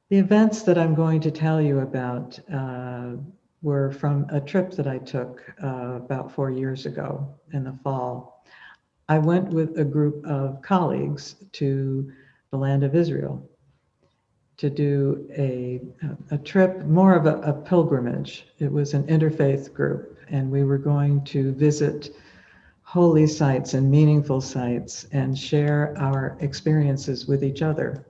The events that I'm going to tell you about were from a trip that I took about 4 years ago in the fall. I went with a group of colleagues to the land of Israel to do a trip, more of a pilgrimage. It was an interfaith group, and we were going to visit holy sites and meaningful sites and share our experiences with each other.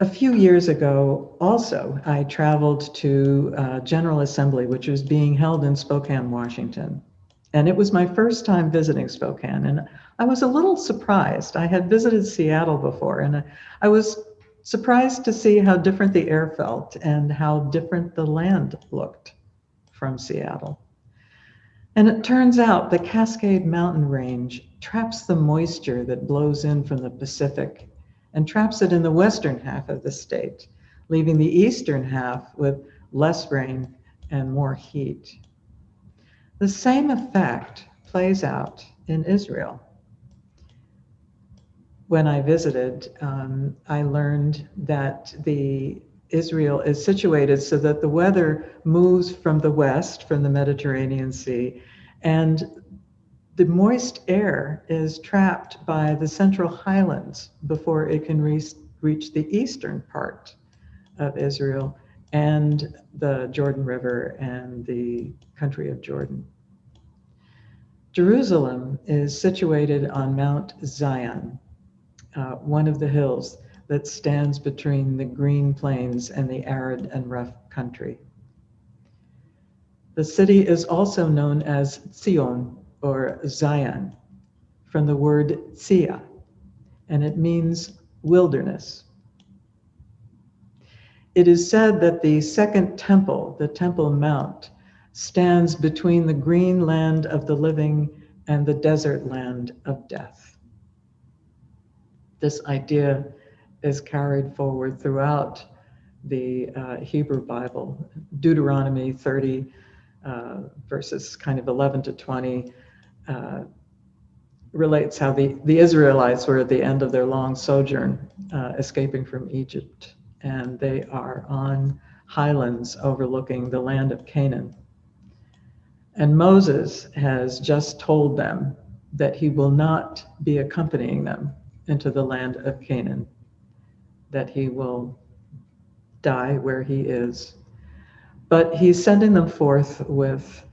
A few years ago, also, I traveled to General Assembly, which was being held in Spokane, Washington. And it was my first time visiting Spokane. And I was a little surprised. I had visited Seattle before, and I was surprised to see how different the air felt and how different the land looked from Seattle. And it turns out the Cascade Mountain Range traps the moisture that blows in from the Pacific and traps it in the western half of the state, leaving the eastern half with less rain and more heat. The same effect plays out in Israel. When I visited, I learned that Israel is situated so that the weather moves from the west, from the Mediterranean Sea, and the moist air is trapped by the central highlands before it can reach the eastern part of Israel and the Jordan River and the country of Jordan. Jerusalem is situated on Mount Zion, one of the hills that stands between the green plains and the arid and rough country. The city is also known as Zion, or Zion, from the word Tzia, and it means wilderness. It is said that the second temple, the Temple Mount, stands between the green land of the living and the desert land of death. This idea is carried forward throughout the Hebrew Bible. Deuteronomy 30, verses kind of 11 to 20, relates how the Israelites were at the end of their long sojourn, escaping from Egypt, and they are on highlands overlooking the land of Canaan. And Moses has just told them that he will not be accompanying them into the land of Canaan, that he will die where he is. But he's sending them forth with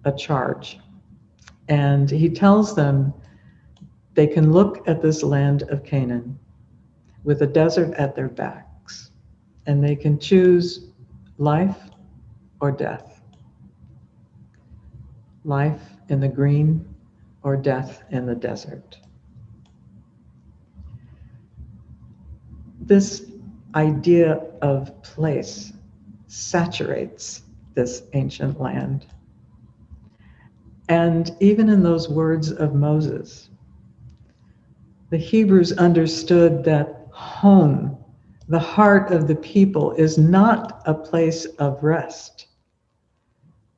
a charge. And he tells them they can look at this land of Canaan with a desert at their backs, and they can choose life or death. Life in the green or death in the desert. This idea of place saturates this ancient land. And even in those words of Moses, the Hebrews understood that home, the heart of the people, is not a place of rest,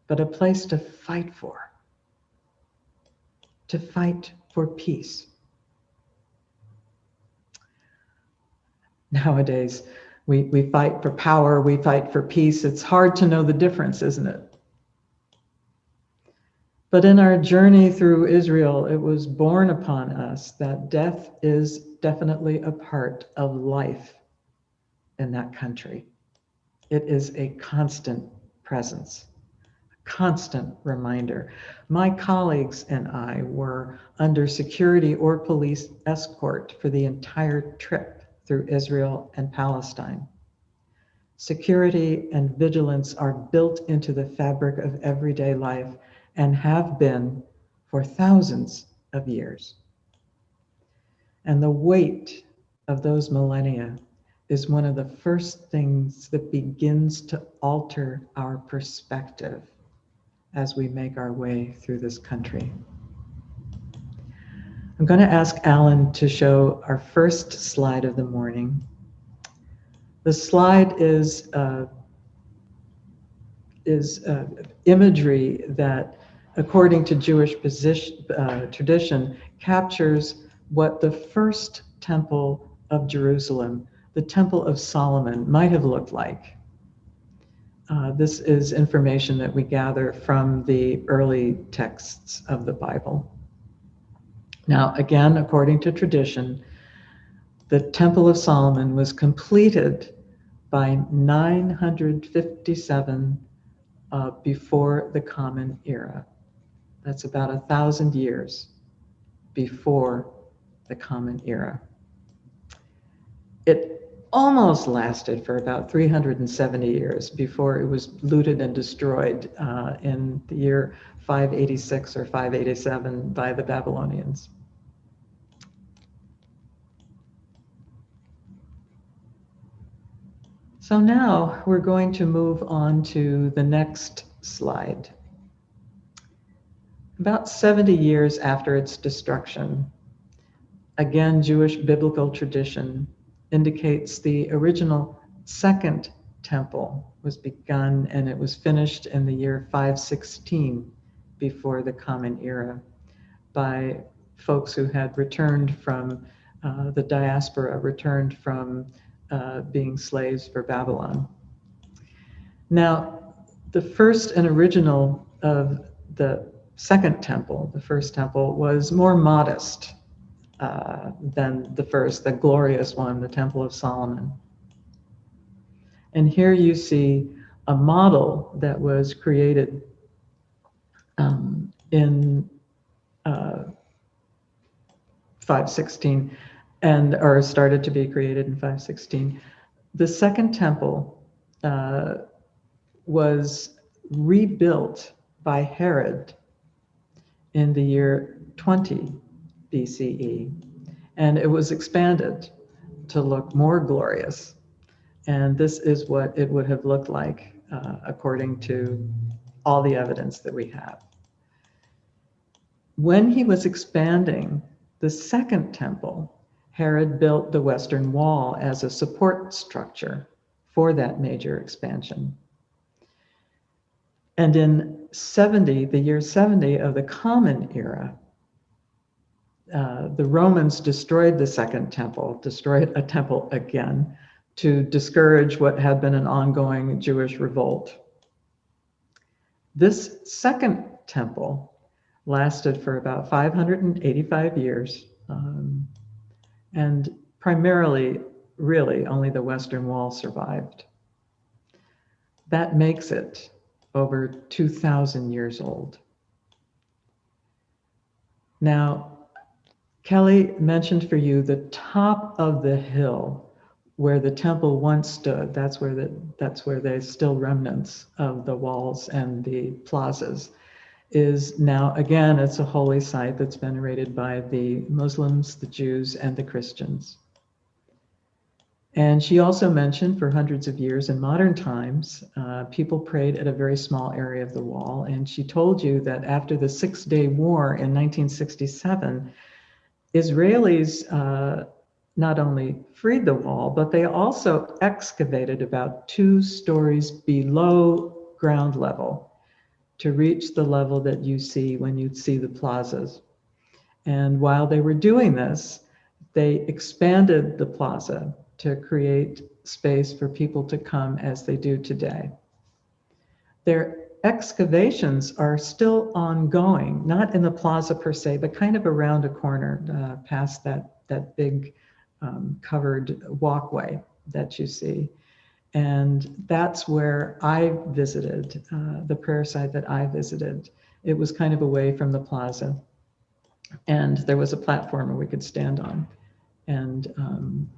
but a place to fight for peace. Nowadays, we fight for power, we fight for peace. It's hard to know the difference, isn't it? But in our journey through Israel, it was borne upon us that death is definitely a part of life in that country. It is a constant presence, a constant reminder. My colleagues and I were under security or police escort for the entire trip through Israel and Palestine. Security and vigilance are built into the fabric of everyday life and have been for thousands of years. And the weight of those millennia is one of the first things that begins to alter our perspective as we make our way through this country. I'm going to ask Alan to show our first slide of the morning. The slide is imagery that, according to Jewish tradition, captures what the first temple of Jerusalem, the Temple of Solomon, might have looked like. This is information that we gather from the early texts of the Bible. Now, again, according to tradition, the Temple of Solomon was completed by 957 before the Common Era. That's about 1,000 years before the Common Era. It almost lasted for about 370 years before it was looted and destroyed in the year 586 or 587 by the Babylonians. So now we're going to move on to the next slide. About 70 years after its destruction, again, Jewish biblical tradition indicates the original second temple was begun, and it was finished in the year 516 before the Common Era by folks who had returned from the diaspora, returned from being slaves for Babylon. Now, the first and original of the second temple, the first temple, was more modest than the first, the glorious one, the Temple of Solomon. And here you see a model that was created in 516, or started to be created in 516. The second temple was rebuilt by Herod in the year 20 BCE, and it was expanded to look more glorious. And this is what it would have looked like according to all the evidence that we have. When he was expanding the second temple, Herod built the Western Wall as a support structure for that major expansion. And in the year 70 of the Common Era, the Romans destroyed the second temple, destroyed a temple again, to discourage what had been an ongoing Jewish revolt. This second temple lasted for about 585 years, and primarily, really, only the Western Wall survived. That makes it over 2,000 years old. Now, Kelly mentioned for you the top of the hill where the temple once stood. That's where there's still remnants of the walls and the plazas. Is now, again, it's a holy site that's venerated by the Muslims, the Jews, and the Christians. And she also mentioned for hundreds of years in modern times, people prayed at a very small area of the wall. And she told you that after the 6-Day War in 1967, Israelis not only freed the wall, but they also excavated about 2 stories below ground level to reach the level that you see when you see the plazas. And while they were doing this, they expanded the plaza to create space for people to come as they do today. Their excavations are still ongoing, not in the plaza per se, but kind of around a corner past that big covered walkway that you see. And that's where I visited, the prayer site that I visited. It was kind of away from the plaza. And there was a platform where we could stand on and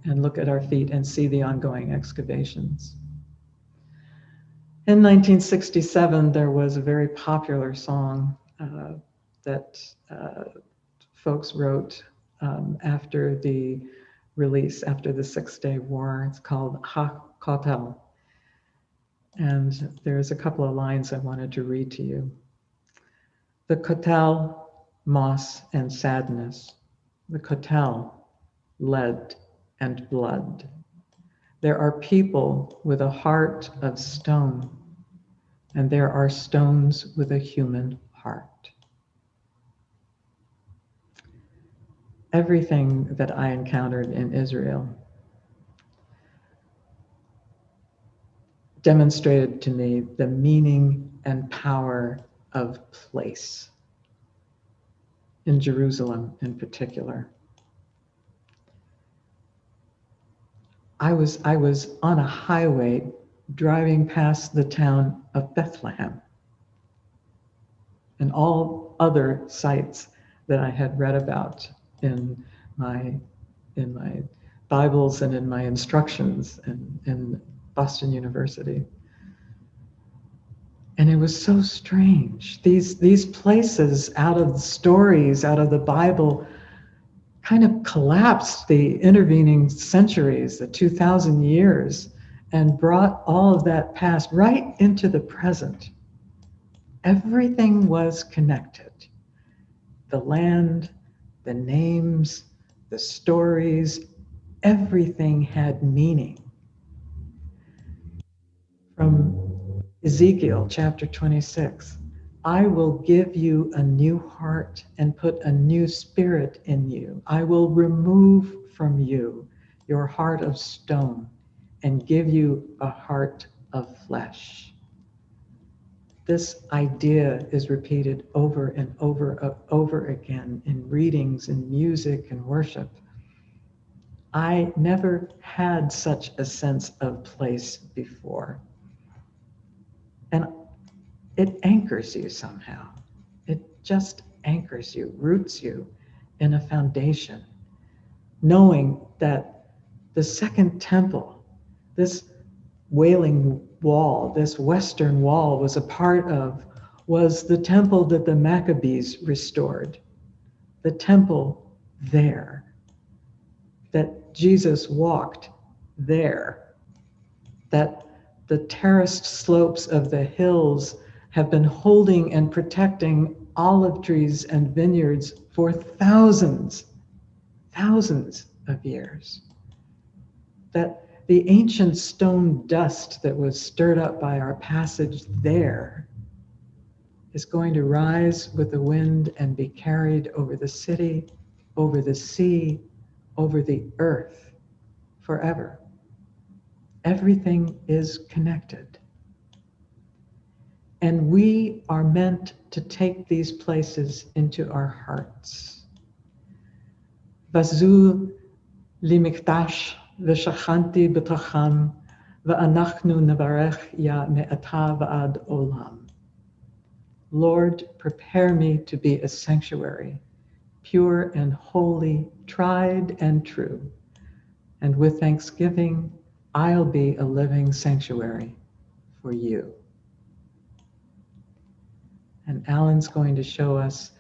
look at our feet and see the ongoing excavations. In 1967, there was a very popular song that folks wrote after the release, after the 6-Day War. It's called Ha-Kotel. And there's a couple of lines I wanted to read to you. The kotel, moss and sadness. The kotel, lead and blood. There are people with a heart of stone, and there are stones with a human heart. everything that I encountered in Israel demonstrated to me the meaning and power of place, in Jerusalem in particular. I was on a highway driving past the town of Bethlehem and all other sites that I had read about in my Bibles and in my instructions in Boston University. And it was so strange. These places out of the stories, out of the Bible, kind of collapsed the intervening centuries, the 2,000 years, and brought all of that past right into the present. Everything was connected. The land, the names, the stories, everything had meaning. From Ezekiel chapter 26, I will give you a new heart and put a new spirit in you. I will remove from you your heart of stone and give you a heart of flesh. This idea is repeated over and over again in readings, in music, and worship. I never had such a sense of place before. And it anchors you somehow. It just anchors you, roots you in a foundation, knowing that the second temple, this Wailing Wall, this Western Wall was was the temple that the Maccabees restored, the temple there, that Jesus walked there, that the terraced slopes of the hills have been holding and protecting olive trees and vineyards for thousands of years. That the ancient stone dust that was stirred up by our passage there is going to rise with the wind and be carried over the city, over the sea, over the earth forever. Everything is connected. And we are meant to take these places into our hearts. Vazu limikdash v'shachanti b'tacham v'anachnu nevarech ya me'ata v'ad olam. Lord, prepare me to be a sanctuary, pure and holy, tried and true. And with thanksgiving, I'll be a living sanctuary for you. And Alan's going to show us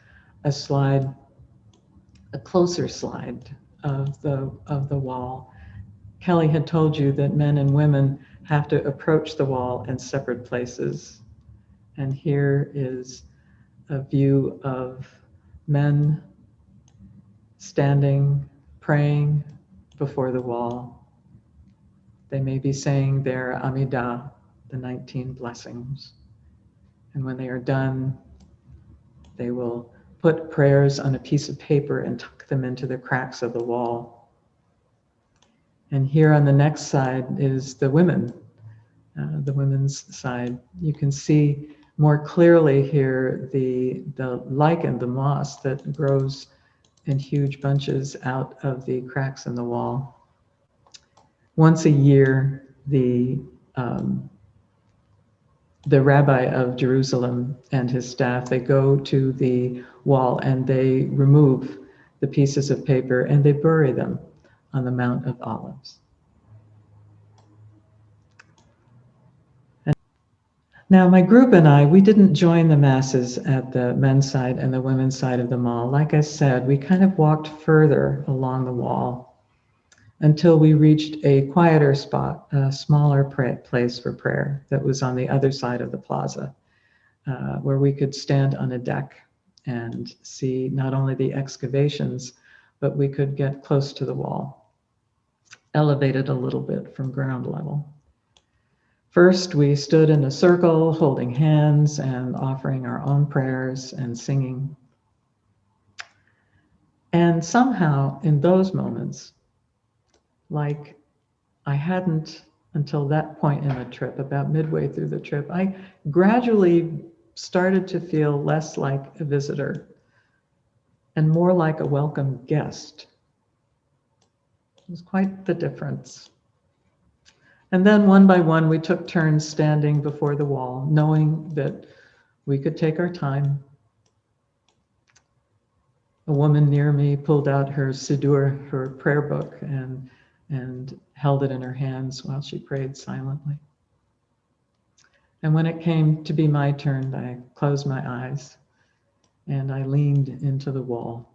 a slide, a closer slide of the wall. Kelly had told you that men and women have to approach the wall in separate places. And here is a view of men standing, praying before the wall. They may be saying their Amidah, the 19 blessings. And when they are done, they will put prayers on a piece of paper and tuck them into the cracks of the wall. And here on the next side is the women, the women's side. You can see more clearly here the lichen, the moss that grows in huge bunches out of the cracks in the wall. Once a year, the rabbi of Jerusalem and his staff, they go to the wall and they remove the pieces of paper and they bury them on the Mount of Olives. And now my group and I, we didn't join the masses at the men's side and the women's side of the mall. Like I said, we kind of walked further along the wall until we reached a quieter spot, a smaller place for prayer that was on the other side of the plaza, where we could stand on a deck and see not only the excavations, but we could get close to the wall, elevated a little bit from ground level. First, we stood in a circle, holding hands and offering our own prayers and singing. And somehow in those moments, like I hadn't until that point in the trip, about midway through the trip, I gradually started to feel less like a visitor and more like a welcome guest. It was quite the difference. And then one by one, we took turns standing before the wall, knowing that we could take our time. A woman near me pulled out her siddur, her prayer book, and held it in her hands while she prayed silently. And when it came to be my turn, I closed my eyes and I leaned into the wall.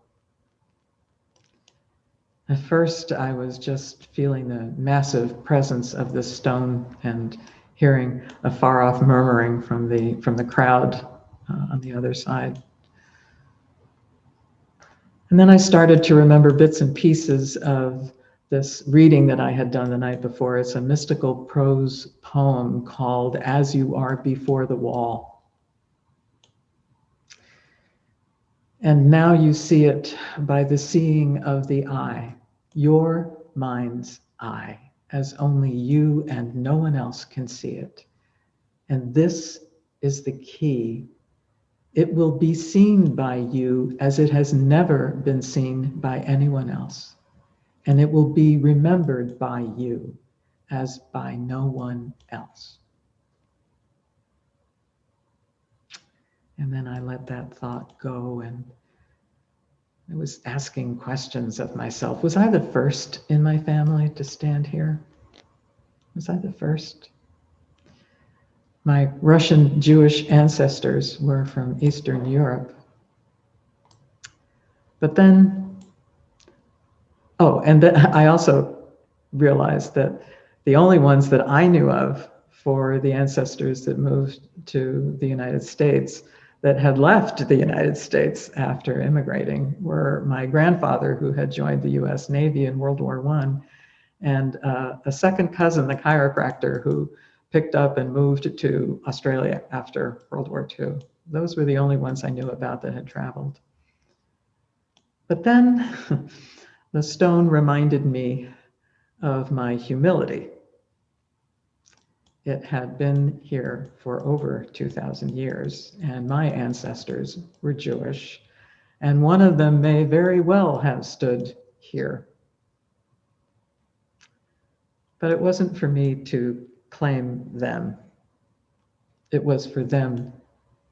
At first, I was just feeling the massive presence of this stone and hearing a far-off murmuring from the crowd on the other side. And then I started to remember bits and pieces of this reading that I had done the night before. It's a mystical prose poem called "As You Are Before the Wall." And now you see it by the seeing of the eye, your mind's eye, as only you and no one else can see it. And this is the key. It will be seen by you as it has never been seen by anyone else. And it will be remembered by you as by no one else. And then I let that thought go, and I was asking questions of myself. Was I the first in my family to stand here? Was I the first? My Russian Jewish ancestors were from Eastern Europe. But then, and then I also realized that the only ones that I knew of for the ancestors that moved to the United States that had left the United States after immigrating were my grandfather, who had joined the US Navy in World War I, and a second cousin, the chiropractor, who picked up and moved to Australia after World War II. Those were the only ones I knew about that had traveled. But then the stone reminded me of my humility. It had been here for over 2,000 years, and my ancestors were Jewish, and one of them may very well have stood here. But it wasn't for me to claim them. It was for them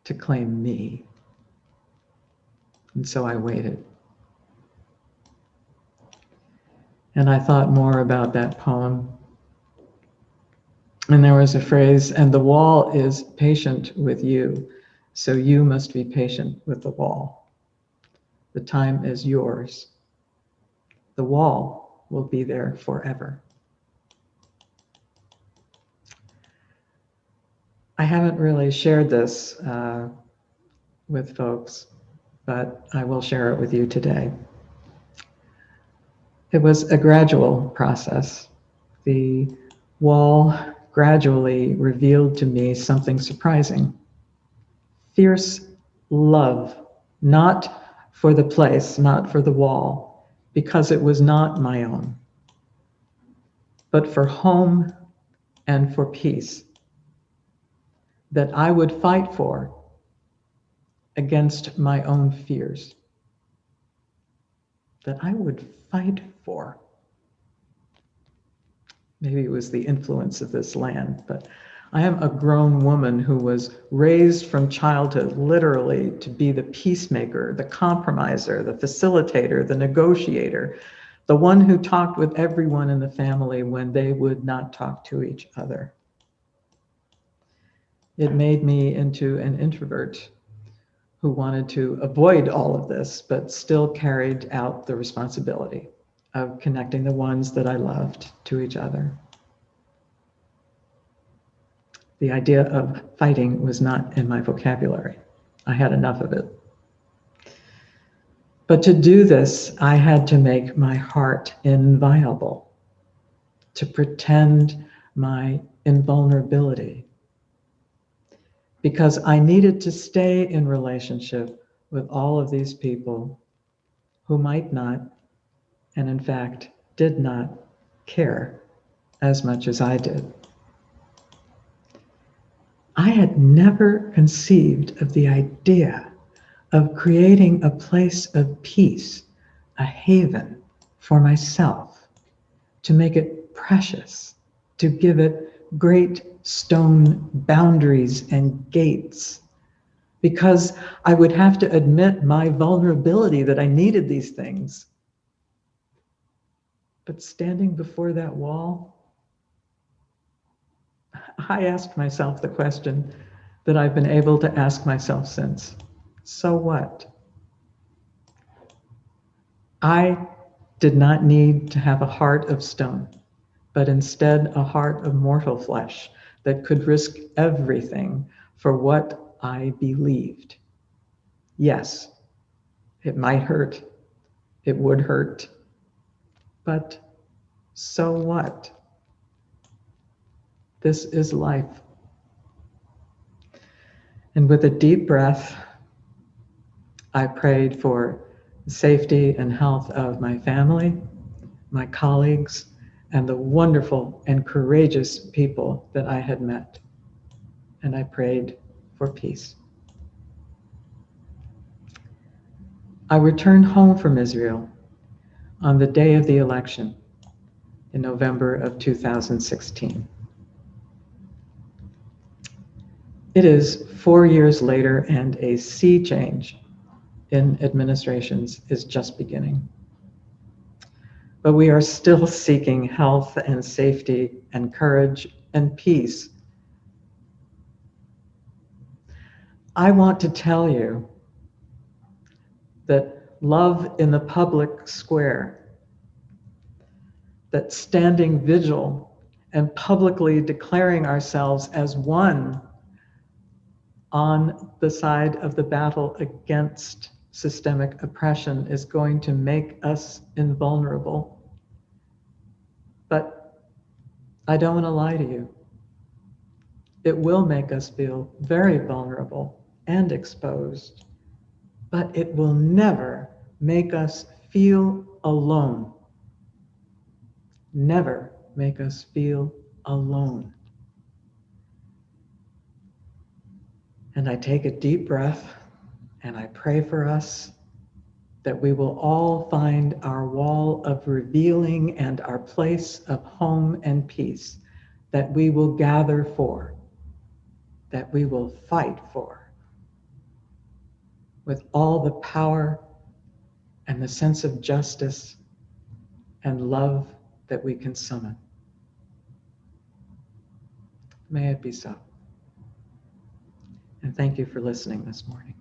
to claim me. And so I waited. And I thought more about that poem. And there was a phrase, "And the wall is patient with you, so you must be patient with the wall. The time is yours. The wall will be there forever." I haven't really shared this with folks, but I will share it with you today. It was a gradual process. The wall gradually revealed to me something surprising. Fierce love, not for the place, not for the wall, because it was not my own, but for home and for peace, that I would fight for against my own fears, that I would fight for. Maybe it was the influence of this land, but I am a grown woman who was raised from childhood literally to be the peacemaker, the compromiser, the facilitator, the negotiator, the one who talked with everyone in the family when they would not talk to each other. It made me into an introvert who wanted to avoid all of this, but still carried out the responsibility of connecting the ones that I loved to each other. The idea of fighting was not in my vocabulary. I had enough of it. But to do this, I had to make my heart inviolable, to pretend my invulnerability, because I needed to stay in relationship with all of these people who might not, and in fact did not, care as much as I did. I had never conceived of the idea of creating a place of peace, a haven for myself, to make it precious, to give it great stone boundaries and gates, because I would have to admit my vulnerability that I needed these things. But standing before that wall, I asked myself the question that I've been able to ask myself since. So what? I did not need to have a heart of stone, but instead a heart of mortal flesh that could risk everything for what I believed. Yes, it might hurt, it would hurt, but so what? This is life. And with a deep breath, I prayed for the safety and health of my family, my colleagues, and the wonderful and courageous people that I had met. And I prayed for peace. I returned home from Israel on the day of the election in November of 2016. It is 4 years later, and a sea change in administrations is just beginning. But we are still seeking health and safety and courage and peace. I want to tell you that love in the public square, that standing vigil and publicly declaring ourselves as one on the side of the battle against systemic oppression is going to make us invulnerable. But I don't want to lie to you. It will make us feel very vulnerable and exposed, but it will never make us feel alone. Never make us feel alone. And I take a deep breath and I pray for us that we will all find our wall of revealing and our place of home and peace that we will gather for, that we will fight for, with all the power and the sense of justice and love that we can summon. May it be so. And thank you for listening this morning.